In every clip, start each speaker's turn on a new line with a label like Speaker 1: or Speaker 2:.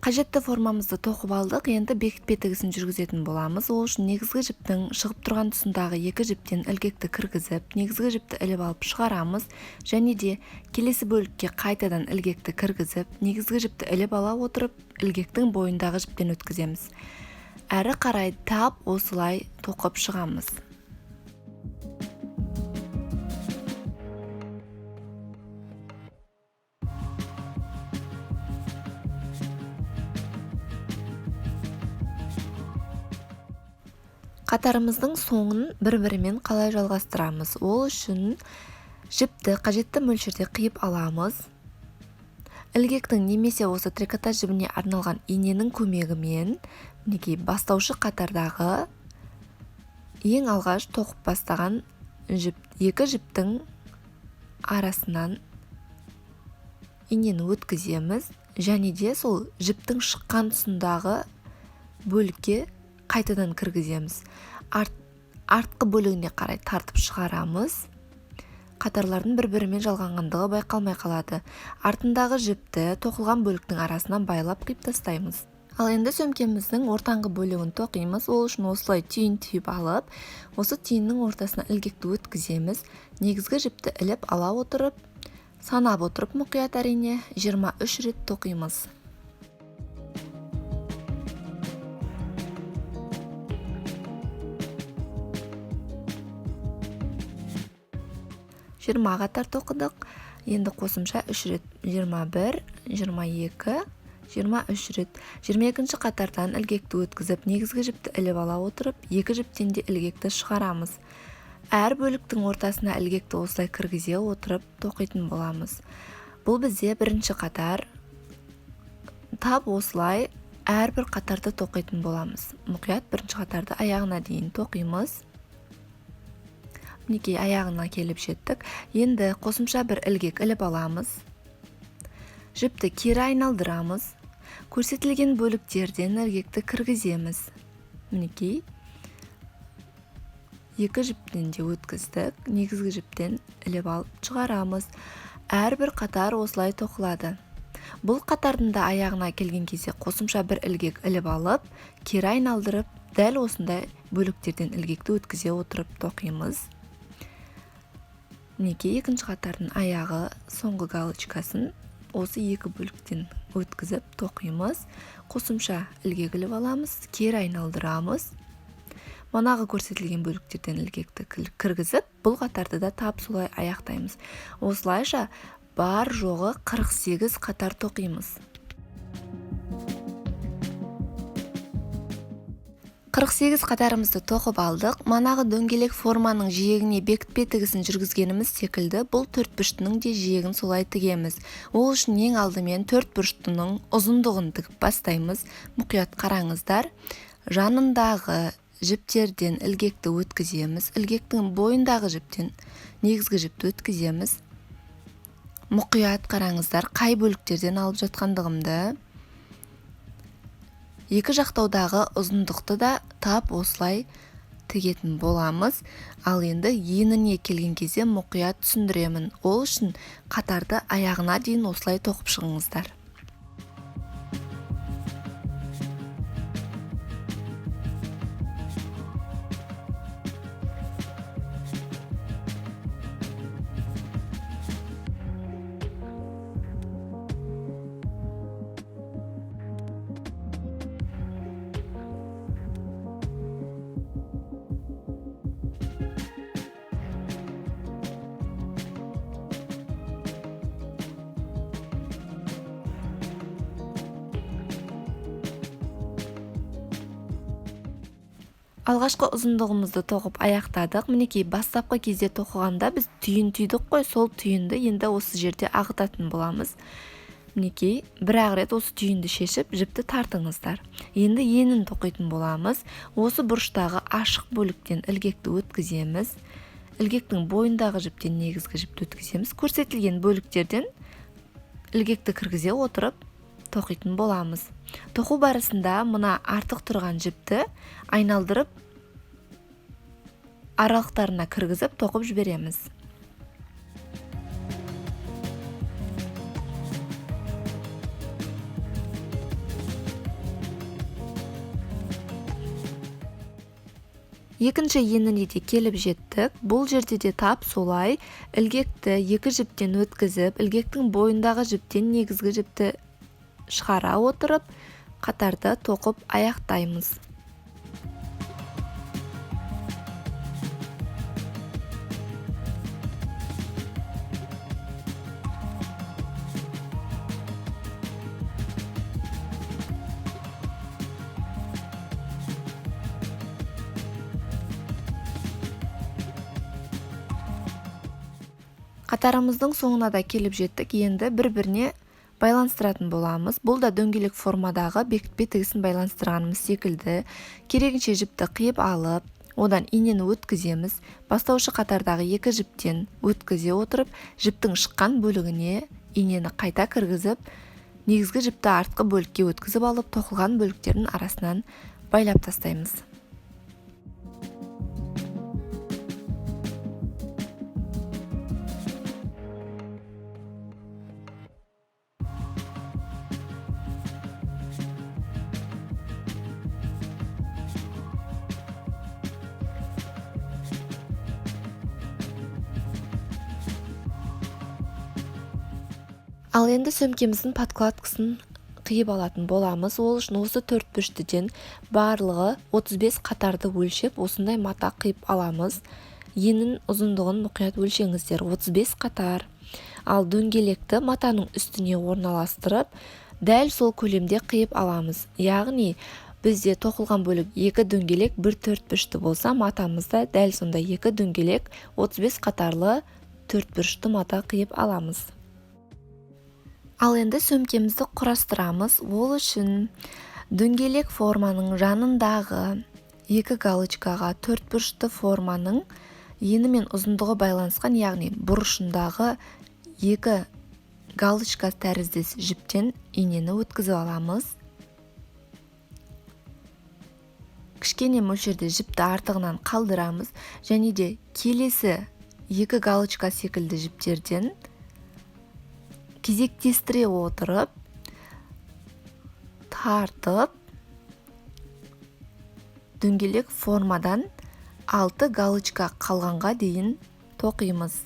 Speaker 1: Қажетті формамызды тоқып алдық, енді бекітпе тігісін жүргізетін боламыз. Ол үшін негізгі жіптің шығып тұрған тұсындағы екі жіптен ілгекті кіргізіп, негізгі жіпті іліп алып шығарамыз, және де келесі бөлікке қайтадан ілгекті кіргізіп, негізгі жіпті іліп ала отырып, ілгектің бойындағы жіптен өткіземіз. Әрі қарай тап осылай тоқып шығамыз. Қатарымыздың соңын бір-бірімен қалай жалғастырамыз? Ол үшін жіпті қажетті мөлшерде қиып аламыз. Ілгектің немесе осы трикотаж жібіне арналған иненің көмегімен бастаушы қатардағы ең алғаш тоқып бастаған екі жіптің арасынан инені өткіземіз, және де сол жіптің шыққан тұсындағы бөлікке қайтадан кіргіземіз. Артқы бөлігіне қарай тартып шығарамыз. Қатарлардың бір-бірімен жалғанғандығы байқалмай қалады. Артындағы жіпті тоқылған бөліктің арасынан байлап қиып тастаймыз. Ал енді сөмкеміздің ортаңғы бөлігін тоқимыз. Ол үшін осылай түйін түйіп алып, осы түйіннің ортасына ілгекті өткіземіз. Негізгі жіпті іліп ала отырып, санап отырып мұқият әрине 23 рет тоқимыз. 20 қатар тоқыдық. Енді қосымша 3 рет 21, 22, 23 рет. 22-ші қатардан ілгекті өткізіп, негізгі жіпті іліп ала отырып, екі жіптен де ілгекті шығарамыз. Әр бөліктің ортасына ілгекті осылай кіргізе отырып тоқитын боламыз. Бұл бізде бірінші қатар. Тап осылай әрбір қатарды тоқитын боламыз. Мұқият бірінші қатарды аяғына дейін тоқимыз. Аяғына келіп жеттік. Енді қосымша бір ілгек іліп аламыз. Жіпті кері айналдырамыз. Көрсетілген бөліктерден ілгекті кіргіземіз. Екі жіптен де өткіздік. Негізгі жіптен іліп алып шығарамыз. Әрбір қатар осылай тоқылады. Бұл қатардың да аяғына келген кезде қосымша бір ілгек іліп алып, кері айналдырып, дәл осындай бөліктерден ілгекті өткізе отырып тоқимыз. Екінші қатардың аяғы соңғы галочкасын осы екі бөліктен өткізіп тоқимыз. Қосымша ілгек іліп аламыз, кері айналдырамыз. Манағы көрсетілген бөліктерден ілгекті кіргізіп, бұл қатарды да тап солай аяқтаймыз. Осылайша бар жоғы 48 қатар тоқимыз. 48 қатарымызды тоқып алдық. Манағы дөңгелек форманың жиегіне бекітпе тігісін жүргізгеніміз секілді, бұл төртбұрыштының де жиегін солай тігеміз. Ол үшін ең алдымен төртбұрыштының ұзындығын тігіп бастаймыз. Мұқият қараңыздар. Жанындағы жіптерден ілгекті өткіземіз. Ілгектің бойындағы жіптен негізгі жіпті өткіземіз. Мұқият қараңыздар, қай бөліктерден алып жатқандығымды. Екі жақтаудағы ұзындықты да тап осылай тігетін боламыз. Ал енді еніне келген кезде мұқият түсіндіремін. Ол үшін қатарды аяғына дейін осылай тоқып шығыңыздар. Алғашқы ұзындығымызды тоқып аяқтадық. Бастапқы кезде тоқығанда біз түйін түйдік қой, сол түйінді енді осы жерде ағытатын боламыз. Бір-ақ рет осы түйінді шешіп, жіпті тартыңыздар. Енді енін тоқитын боламыз. Осы бұрыштағы ашық бөліктен ілгекті өткіземіз. Ілгектің бойындағы жіптен негізгі жіпті өткіземіз. Көрсетілген бөліктерден ілгекті кіргізе отырып тоқитын боламыз. Тоқу барысында мына артық тұрған жіпті айналдырып аралықтарына кіргізіп тоқып жібереміз. Екінші еніне де келіп жеттік. Бұл жерде де тап солай ілгекті екі жіптен өткізіп, ілгектің бойындағы жіптен негізгі жіпті шығара отырып, қатарды тоқып аяқтаймыз. Қатарымыздың соңына да келіп жеттік. Енді бір-біріне байланыстыратын боламыз. Бұл да дөңгелек формадағы бекітпе тігісін байланыстырғанымыз секілді. Керегінше жіпті қиып алып, одан инені өткіземіз. Бастаушы қатардағы екі жіптен өткізе отырып, жіптің шыққан бөлігіне инені қайта кіргізіп, негізгі жіпті артқы бөлікке өткізіп алып, тоқылған бөліктердің арасынан байлап тастаймыз. Ал енді сөмкеміздің подкладкасын қиып алатын боламыз. Ол үшін осы төртбұрыштыден барлығы 35 қатарды өлшеп, осындай мата қиып аламыз. Енін ұзындығын мұқият өлшеңіздер, 35 қатар. Ал дөңгелекті матаның үстіне орналастырып, дәл сол көлемде қиып аламыз. Яғни бізде тоқылған бөлік екі дөңгелек бір төртбұрышты болса, матамызда дәл сонда екі дөңгелек 35 қатарлы төртбұрышты мата қиып аламыз. Ал енді сөмкемізді құрастырамыз. Ол үшін дөңгелек форманың жанындағы екі галочкаға төртбұрышты форманың ені мен ұзындығы байланысқан, яғни бұрышындағы екі галочка тәріздес жіптен инені өткізіп аламыз. Кішкене мөлшерде жіпті артығынан қалдырамыз, және де келесі екі галочка секілді жіптерден кезектестіре отырып, тартып, дөңгелек формадан 6 галочка қалғанға дейін тоқимыз.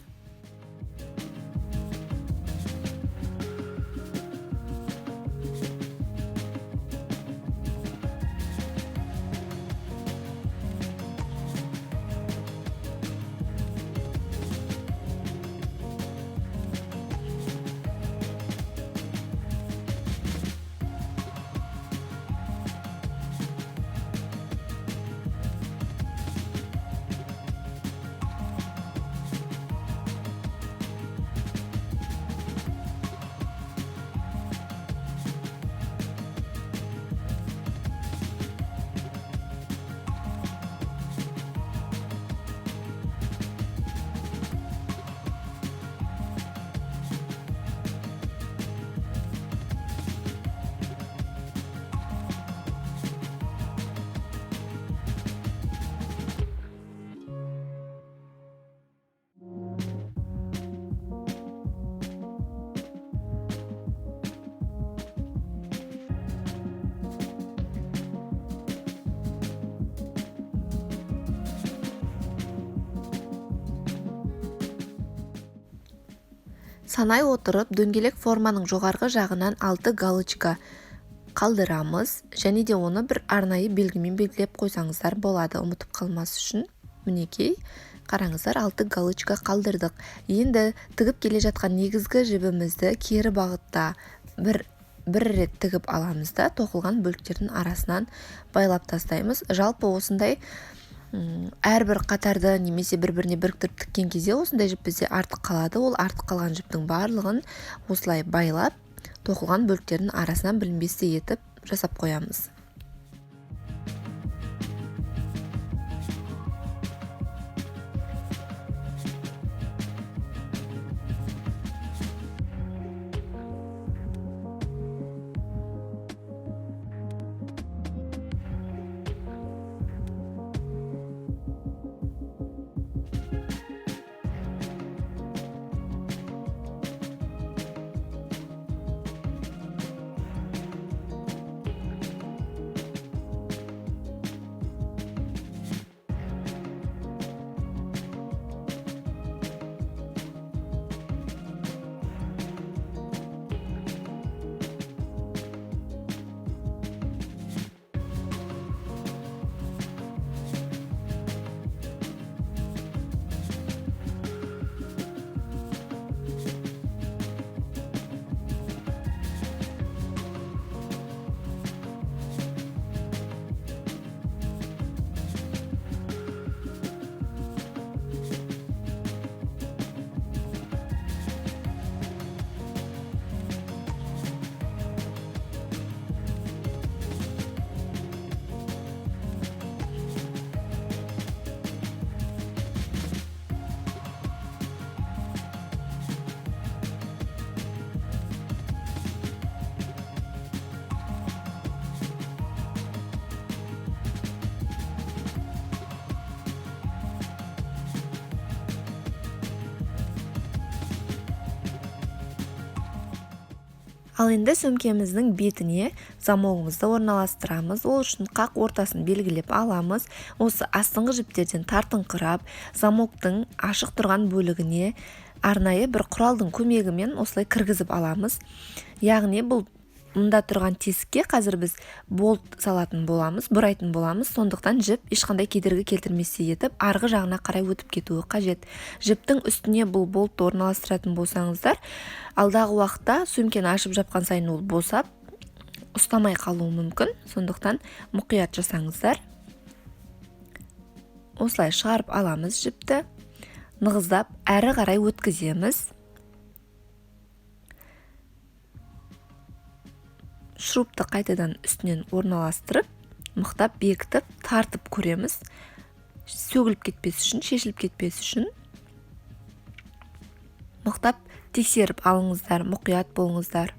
Speaker 1: Санай отырып, дөңгелек форманың жоғарғы жағынан 6 галочка қалдырамыз, және де оны бір арнайы белгімен белгілеп қойсаңыздар болады, ұмытып қалмас үшін. Мінекей, қараңыздар, 6 галочка қалдырдық. Енді тігіп келе жатқан негізгі жібімізді кері бағытта бір рет тігіп аламыз да, тоқылған бөліктердің арасынан байлап тастаймыз. Жалпы осындай әрбір қатарды немесе бір-біріне біріктіріп тіккен кезде осындай жіп бізде артық қалады. Ол артық қалған жіптің барлығын осылай байлап, тоқылған бөліктердің арасынан білінбестей етіп жасап қоямыз. Ал енді сөмкеміздің бетіне замогымызды орналастырамыз. Ол үшін қақ ортасын белгілеп аламыз. Осы астыңғы жіптерден тартыңқырап, замоктың ашық тұрған бөлігіне арнайы бір құралдың көмегімен осылай кіргізіп аламыз. Яғни бұл мұнда тұрған тесікке қазір біз болт салатын боламыз, бұрайтын боламыз. Сондықтан жіп ешқандай кедергі келтірмесе етіп, арғы жағына қарай өтіп кетуі қажет. Жіптің үстіне бұл болтты орналастыратын болсаңыздар, алдағы уақытта сөмкені ашып жапқан сайын ол босап, ұстамай қалуы мүмкін. Сондықтан мұқият жасаңыздар. Осылай шығарып аламыз жіпті, нығыздап әрі қарай өткіземіз. Шурупты қайтадан үстінен орналастырып, мықтап бекітіп, тартып көреміз. Сөгіліп кетпес үшін, шешіліп кетпес үшін мықтап тексеріп алыңыздар, мұқият болыңыздар.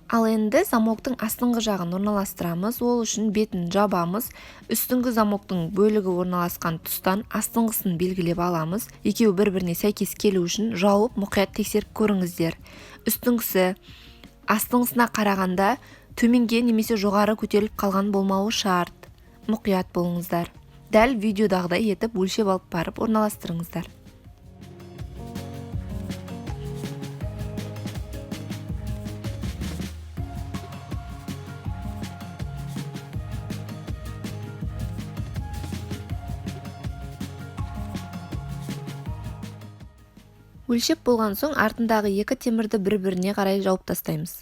Speaker 1: Ал енді замоктың астыңғы жағын орналастырамыз. Ол үшін бетін жабамыз. Үстіңгі замоктың бөлігі орналасқан тұстан астыңғысын белгілеп аламыз. Екеуі бір-біріне сәйкес келу үшін жауып, мұқият тексеріп көріңіздер. Үстіңгісі астыңғысына қарағанда төменге немесе жоғары көтеріліп қалған болмауы шарт. Мұқият болыңыздар. Дәл видеодағыдай етіп өлшеп алып барып орналастырыңыздар. Өлшеп болған соң артындағы екі темірді бір-біріне қарай жауып тастаймыз.